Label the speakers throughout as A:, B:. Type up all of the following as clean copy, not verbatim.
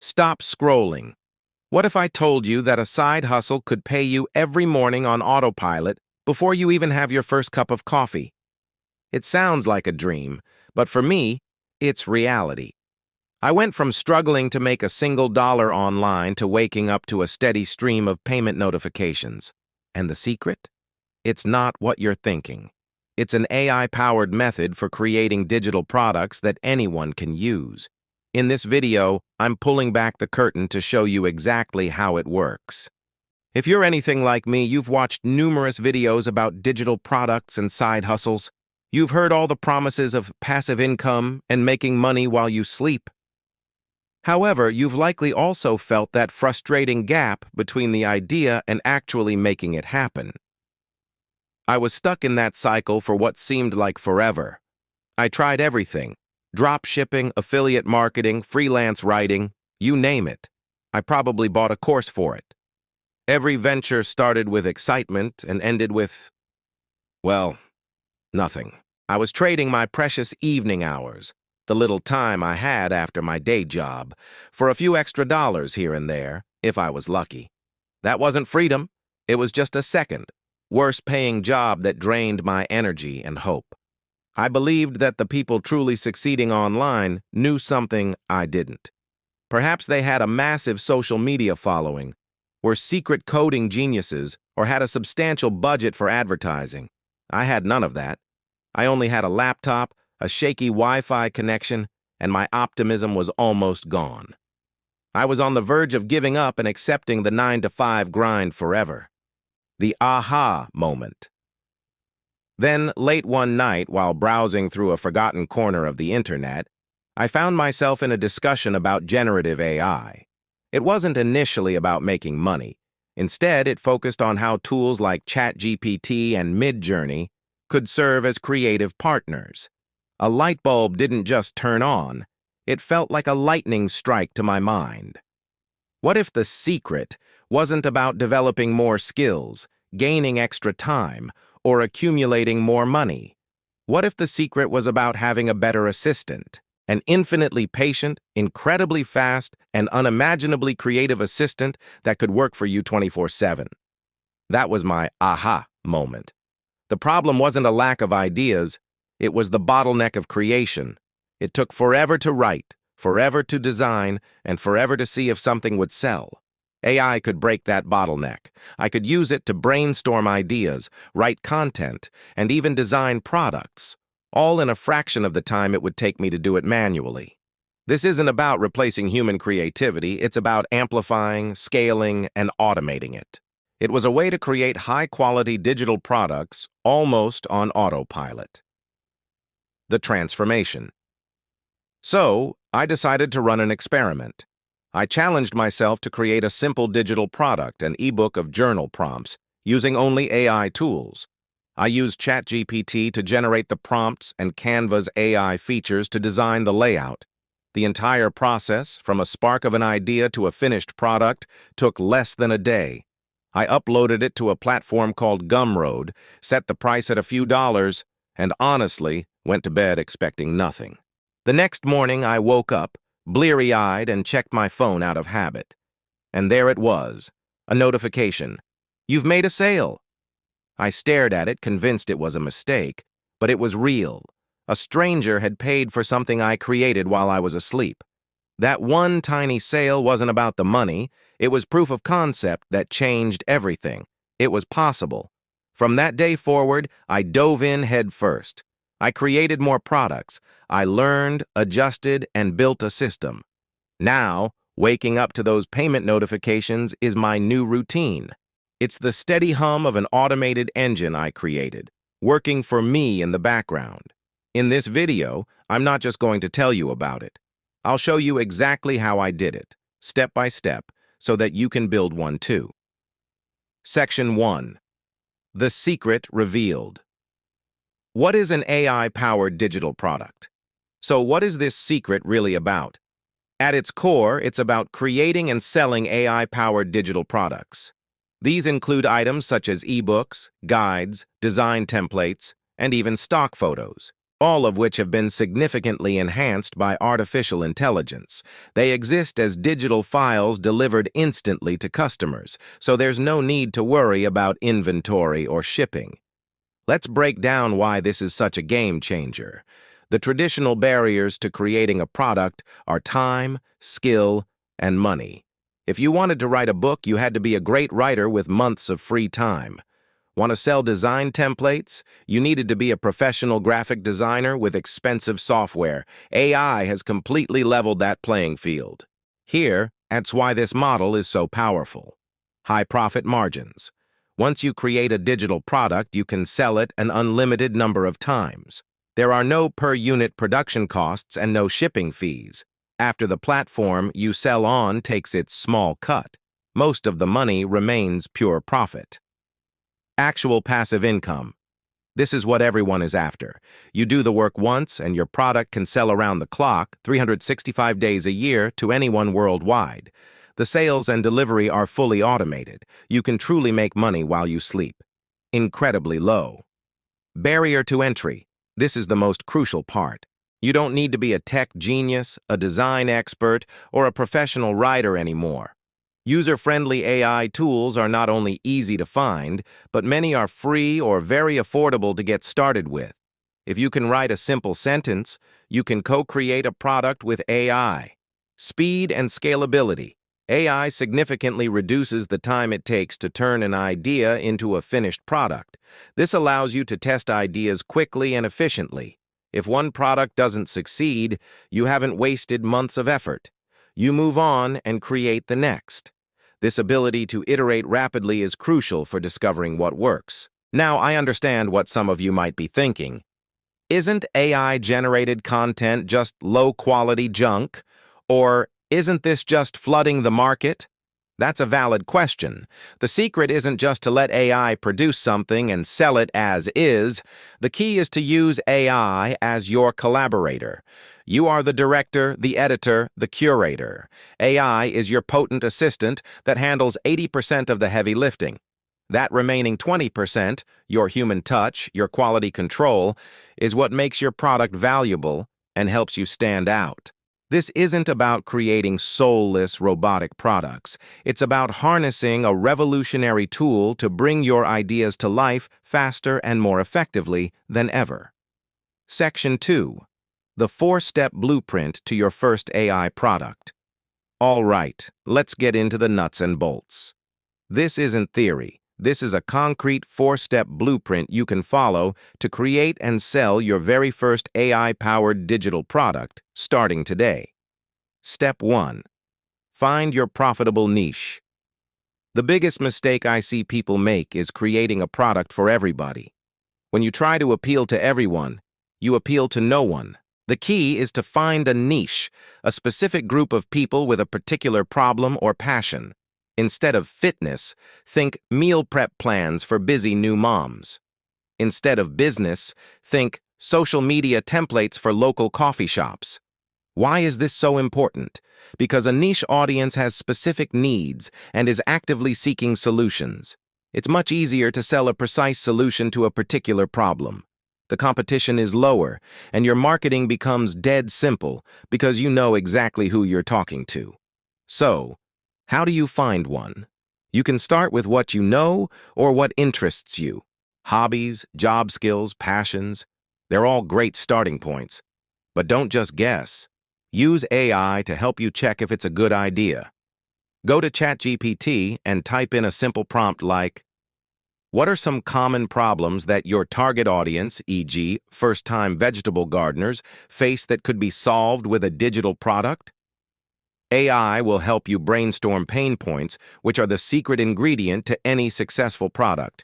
A: Stop scrolling. What if I told you that a side hustle could pay you every morning on autopilot before you even have your first cup of coffee? It sounds like a dream, but for me, it's reality. I went from struggling to make a single dollar online to waking up to a steady stream of payment notifications. And the secret? It's not what you're thinking. It's an AI-powered method for creating digital products that anyone can use. In this video, I'm pulling back the curtain to show you exactly how it works. If you're anything like me, you've watched numerous videos about digital products and side hustles. You've heard all the promises of passive income and making money while you sleep. However, you've likely also felt that frustrating gap between the idea and actually making it happen. I was stuck in that cycle for what seemed like forever. I tried everything: drop shipping, affiliate marketing, freelance writing, you name it. I probably bought a course for it. Every venture started with excitement and ended with, well, nothing. I was trading my precious evening hours, the little time I had after my day job, for a few extra dollars here and there, if I was lucky. That wasn't freedom. It was just a second, worse-paying job that drained my energy and hope. I believed that the people truly succeeding online knew something I didn't. Perhaps they had a massive social media following, were secret coding geniuses, or had a substantial budget for advertising. I had none of that. I only had a laptop, a shaky Wi-Fi connection, and my optimism was almost gone. I was on the verge of giving up and accepting the 9-to-5 grind forever. The aha moment. Then, late one night, while browsing through a forgotten corner of the internet, I found myself in a discussion about generative AI. It wasn't initially about making money. Instead, it focused on how tools like ChatGPT and Midjourney could serve as creative partners. A light bulb didn't just turn on. It felt like a lightning strike to my mind. What if the secret wasn't about developing more skills, gaining extra time, or accumulating more money? What if the secret was about having a better assistant? An infinitely patient, incredibly fast, and unimaginably creative assistant that could work for you 24/7. That was my aha moment. The problem wasn't a lack of ideas, it was the bottleneck of creation. It took forever to write, forever to design, and forever to see if something would sell. AI could break that bottleneck. I could use it to brainstorm ideas, write content, and even design products, all in a fraction of the time it would take me to do it manually. This isn't about replacing human creativity, it's about amplifying, scaling, and automating it. It was a way to create high-quality digital products almost on autopilot. The transformation. So, I decided to run an experiment. I challenged myself to create a simple digital product, an ebook of journal prompts, using only AI tools. I used ChatGPT to generate the prompts and Canva's AI features to design the layout. The entire process, from a spark of an idea to a finished product, took less than a day. I uploaded it to a platform called Gumroad, set the price at a few dollars, and honestly, went to bed expecting nothing. The next morning, I woke up, bleary-eyed, and checked my phone out of habit. And there it was, a notification. "You've made a sale." I stared at it, convinced it was a mistake, but it was real. A stranger had paid for something I created while I was asleep. That one tiny sale wasn't about the money. It was proof of concept that changed everything. It was possible. From that day forward, I dove in head first. I created more products. I learned, adjusted, and built a system. Now, waking up to those payment notifications is my new routine. It's the steady hum of an automated engine I created, working for me in the background. In this video, I'm not just going to tell you about it. I'll show you exactly how I did it, step by step, so that you can build one too. Section 1. The secret revealed. What is an AI-powered digital product? So what is this secret really about? At its core, it's about creating and selling AI-powered digital products. These include items such as ebooks, guides, design templates, and even stock photos. all of which have been significantly enhanced by artificial intelligence. They exist as digital files delivered instantly to customers, so there's no need to worry about inventory or shipping. Let's break down why this is such a game changer. The traditional barriers to creating a product are time, skill, and money. If you wanted to write a book, you had to be a great writer with months of free time. Want to sell design templates? You needed to be a professional graphic designer with expensive software. AI has completely leveled that playing field. Here, that's why this model is so powerful. High profit margins. Once you create a digital product, you can sell it an unlimited number of times. There are no per-unit production costs and no shipping fees. After the platform you sell on takes its small cut, most of the money remains pure profit. Actual passive income. This is what everyone is after. You do the work once and your product can sell around the clock, 365 days a year, to anyone worldwide. The sales and delivery are fully automated. You can truly make money while you sleep. Incredibly low. Barrier to entry. This is the most crucial part. You don't need to be a tech genius, a design expert, or a professional writer anymore. User-friendly AI tools are not only easy to find, but many are free or very affordable to get started with. If you can write a simple sentence, you can co-create a product with AI. Speed and scalability. AI significantly reduces the time it takes to turn an idea into a finished product. This allows you to test ideas quickly and efficiently. If one product doesn't succeed, you haven't wasted months of effort. You move on and create the next. This ability to iterate rapidly is crucial for discovering what works. Now, I understand what some of you might be thinking. Isn't AI-generated content just low-quality junk? Or isn't this just flooding the market? That's a valid question. The secret isn't just to let AI produce something and sell it as is. The key is to use AI as your collaborator. You are the director, the editor, the curator. AI is your potent assistant that handles 80% of the heavy lifting. That remaining 20%, your human touch, your quality control, is what makes your product valuable and helps you stand out. This isn't about creating soulless robotic products. It's about harnessing a revolutionary tool to bring your ideas to life faster and more effectively than ever. Section 2. The 4-step blueprint to your first AI product. All right, let's get into the nuts and bolts. This isn't theory. This is a concrete 4-step blueprint you can follow to create and sell your very first AI-powered digital product, starting today. Step 1. Find your profitable niche. The biggest mistake I see people make is creating a product for everybody. When you try to appeal to everyone, you appeal to no one. The key is to find a niche, a specific group of people with a particular problem or passion. Instead of fitness, think meal prep plans for busy new moms. Instead of business, think social media templates for local coffee shops. Why is this so important? Because a niche audience has specific needs and is actively seeking solutions. It's much easier to sell a precise solution to a particular problem. The competition is lower, and your marketing becomes dead simple because you know exactly who you're talking to. So, how do you find one? You can start with what you know or what interests you. Hobbies, job skills, passions, they're all great starting points. But don't just guess. Use AI to help you check if it's a good idea. Go to ChatGPT and type in a simple prompt like, "What are some common problems that your target audience, e.g., first-time vegetable gardeners, face that could be solved with a digital product?" AI will help you brainstorm pain points, which are the secret ingredient to any successful product.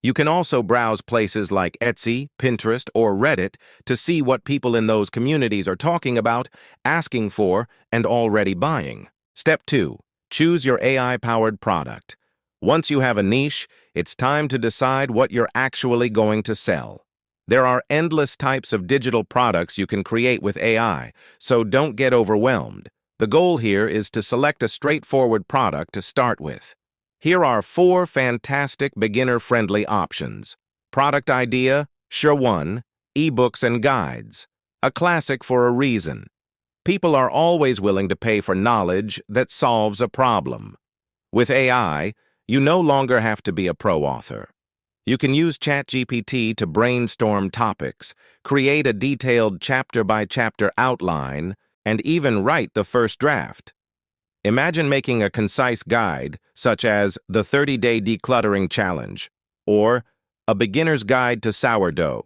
A: You can also browse places like Etsy, Pinterest, or Reddit to see what people in those communities are talking about, asking for, and already buying. Step 2. Choose your AI-powered product. Once you have a niche, it's time to decide what you're actually going to sell. There are endless types of digital products you can create with AI, so don't get overwhelmed. The goal here is to select a straightforward product to start with. Here are 4 fantastic beginner-friendly options. Product idea, sure one. ebooks and guides, a classic for a reason. People are always willing to pay for knowledge that solves a problem. With AI, you no longer have to be a pro author. You can use ChatGPT to brainstorm topics, create a detailed chapter-by-chapter outline, and even write the first draft. Imagine making a concise guide, such as the 30-Day Decluttering Challenge, or a beginner's guide to sourdough.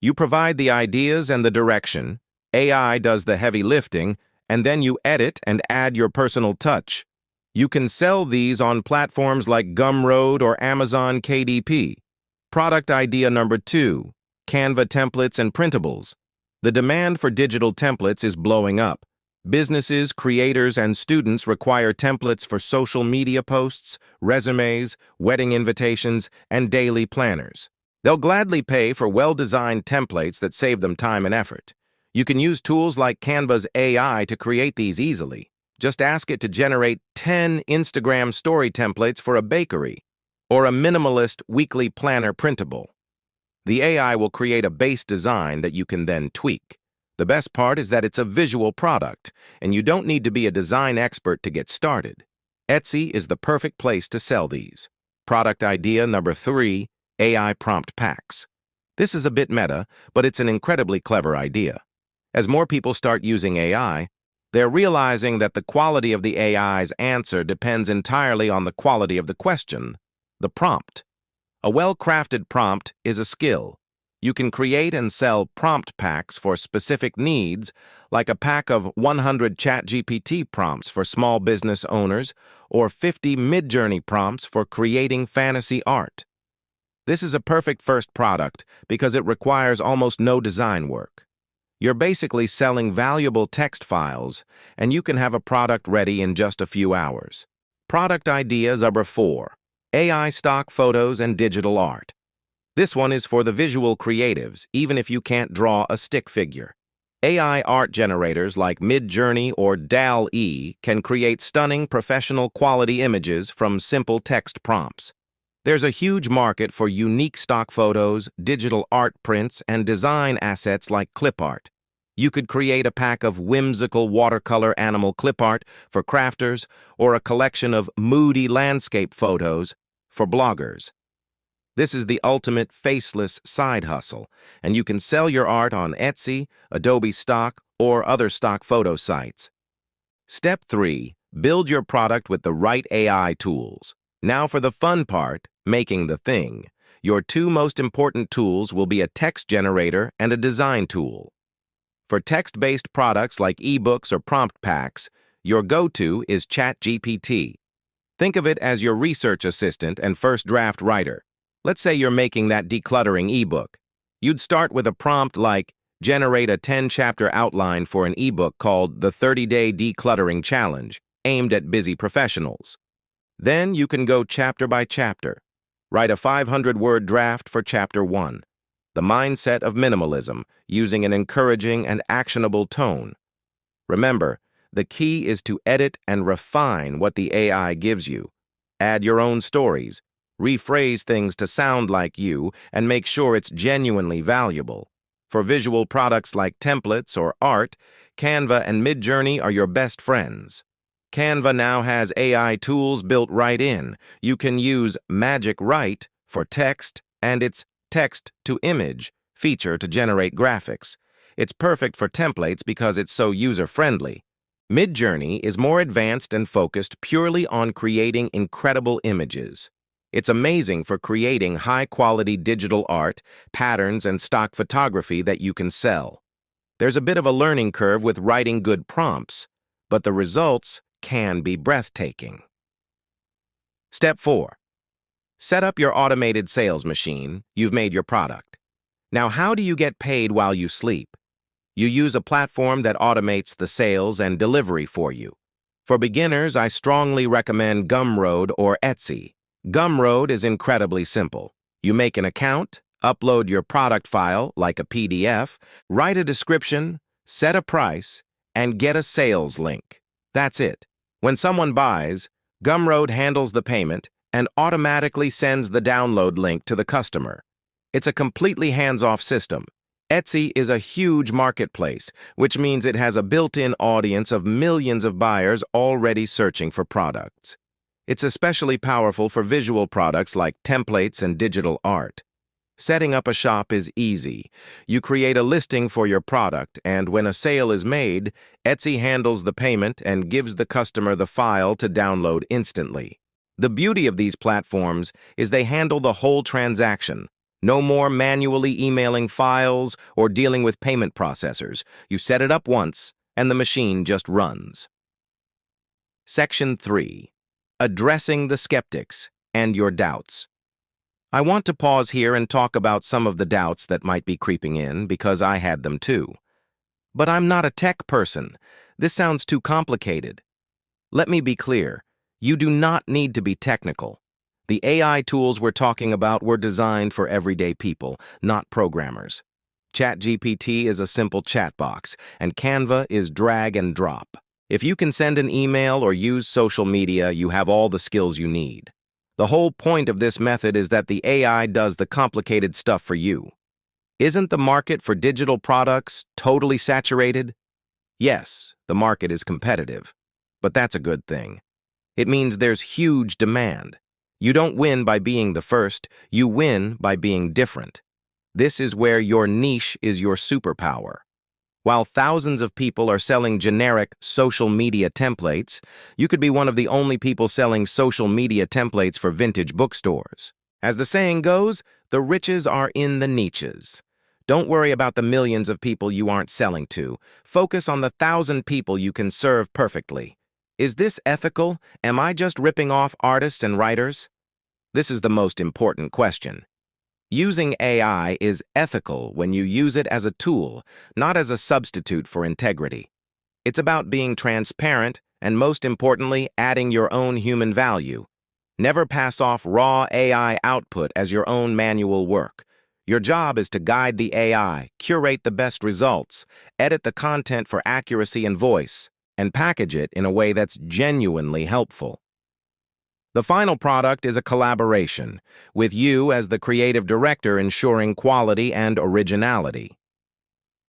A: You provide the ideas and the direction, AI does the heavy lifting, and then you edit and add your personal touch. You can sell these on platforms like Gumroad or Amazon KDP. Product idea number 2, Canva templates and printables. The demand for digital templates is blowing up. Businesses, creators, and students require templates for social media posts, resumes, wedding invitations, and daily planners. They'll gladly pay for well-designed templates that save them time and effort. You can use tools like Canva's AI to create these easily. Just ask it to generate 10 Instagram story templates for a bakery or a minimalist weekly planner printable. The AI will create a base design that you can then tweak. The best part is that it's a visual product, and you don't need to be a design expert to get started. Etsy is the perfect place to sell these. Product idea number 3, AI prompt packs. This is a bit meta, but it's an incredibly clever idea. As more people start using AI, they're realizing that the quality of the AI's answer depends entirely on the quality of the question, the prompt. A well-crafted prompt is a skill. You can create and sell prompt packs for specific needs, like a pack of 100 ChatGPT prompts for small business owners or 50 Midjourney prompts for creating fantasy art. This is a perfect first product because it requires almost no design work. You're basically selling valuable text files, and you can have a product ready in just a few hours. Product idea number 4, AI stock photos and digital art. This one is for the visual creatives, even if you can't draw a stick figure. AI art generators like Midjourney or DALL-E can create stunning professional quality images from simple text prompts. There's a huge market for unique stock photos, digital art prints, and design assets like clip art. You could create a pack of whimsical watercolor animal clip art for crafters or a collection of moody landscape photos for bloggers. This is the ultimate faceless side hustle, and you can sell your art on Etsy, Adobe Stock, or other stock photo sites. Step 3. Build your product with the right AI tools. Now for the fun part, making the thing. Your 2 most important tools will be a text generator and a design tool. For text-based products like ebooks or prompt packs, your go-to is ChatGPT. Think of it as your research assistant and first draft writer. Let's say you're making that decluttering ebook. You'd start with a prompt like, generate a 10-chapter outline for an ebook called the 30-Day Decluttering Challenge, aimed at busy professionals. Then you can go chapter by chapter. Write a 500-word draft for Chapter 1, the mindset of minimalism, using an encouraging and actionable tone. Remember, the key is to edit and refine what the AI gives you. Add your own stories. Rephrase things to sound like you, and make sure it's genuinely valuable. For visual products like templates or art, Canva and Midjourney are your best friends. Canva now has AI tools built right in. You can use Magic Write for text and its text-to-image feature to generate graphics. It's perfect for templates because it's so user-friendly. Midjourney is more advanced and focused purely on creating incredible images. It's amazing for creating high-quality digital art, patterns, and stock photography that you can sell. There's a bit of a learning curve with writing good prompts, but the results can be breathtaking. Step 4. Set up your automated sales machine. You've made your product. Now, how do you get paid while you sleep? You use a platform that automates the sales and delivery for you. For beginners, I strongly recommend Gumroad or Etsy. Gumroad is incredibly simple. You make an account, upload your product file, like a PDF, write a description, set a price, and get a sales link. That's it. When someone buys, Gumroad handles the payment and automatically sends the download link to the customer. It's a completely hands-off system. Etsy is a huge marketplace, which means it has a built-in audience of millions of buyers already searching for products. It's especially powerful for visual products like templates and digital art. Setting up a shop is easy. You create a listing for your product, and when a sale is made, Etsy handles the payment and gives the customer the file to download instantly. The beauty of these platforms is they handle the whole transaction. No more manually emailing files or dealing with payment processors. You set it up once, and the machine just runs. Section 3. Addressing the skeptics and your doubts. I want to pause here and talk about some of the doubts that might be creeping in, because I had them too. But I'm not a tech person. This sounds too complicated. Let me be clear. You do not need to be technical. The AI tools we're talking about were designed for everyday people, not programmers. ChatGPT is a simple chat box, and Canva is drag and drop. If you can send an email or use social media, you have all the skills you need. The whole point of this method is that the AI does the complicated stuff for you. Isn't the market for digital products totally saturated? Yes, the market is competitive, but that's a good thing. It means there's huge demand. You don't win by being the first, you win by being different. This is where your niche is your superpower. While thousands of people are selling generic social media templates, you could be one of the only people selling social media templates for vintage bookstores. As the saying goes, the riches are in the niches. Don't worry about the millions of people you aren't selling to. Focus on the 1,000 people you can serve perfectly. Is this ethical? Am I just ripping off artists and writers? This is the most important question. Using AI is ethical when you use it as a tool, not as a substitute for integrity. It's about being transparent and, most importantly, adding your own human value. Never pass off raw AI output as your own manual work. Your job is to guide the AI, curate the best results, edit the content for accuracy and voice, and package it in a way that's genuinely helpful. The final product is a collaboration, with you as the creative director ensuring quality and originality.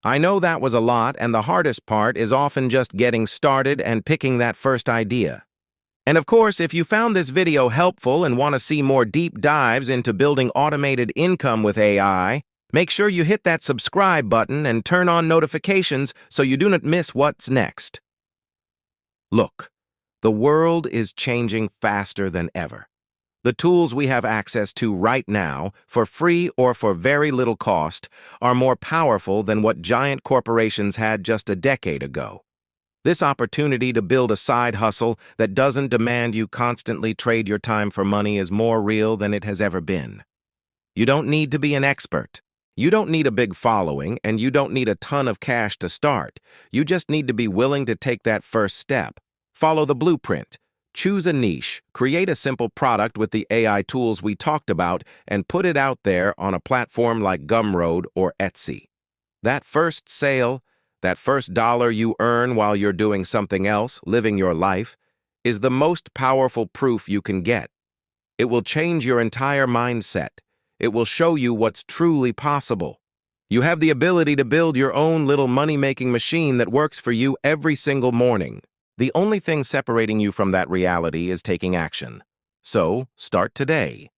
A: I know that was a lot, and the hardest part is often just getting started and picking that first idea. And of course, if you found this video helpful and want to see more deep dives into building automated income with AI, make sure you hit that subscribe button and turn on notifications so you do not miss what's next. Look. The world is changing faster than ever. The tools we have access to right now, for free or for very little cost, are more powerful than what giant corporations had just a decade ago. This opportunity to build a side hustle that doesn't demand you constantly trade your time for money is more real than it has ever been. You don't need to be an expert. You don't need a big following, and you don't need a ton of cash to start. You just need to be willing to take that first step. Follow the blueprint. Choose a niche, create a simple product with the AI tools we talked about, and put it out there on a platform like Gumroad or Etsy. That first sale, that first dollar you earn while you're doing something else, living your life, is the most powerful proof you can get. It will change your entire mindset. It will show you what's truly possible. You have the ability to build your own little money-making machine that works for you every single morning. The only thing separating you from that reality is taking action. So, start today.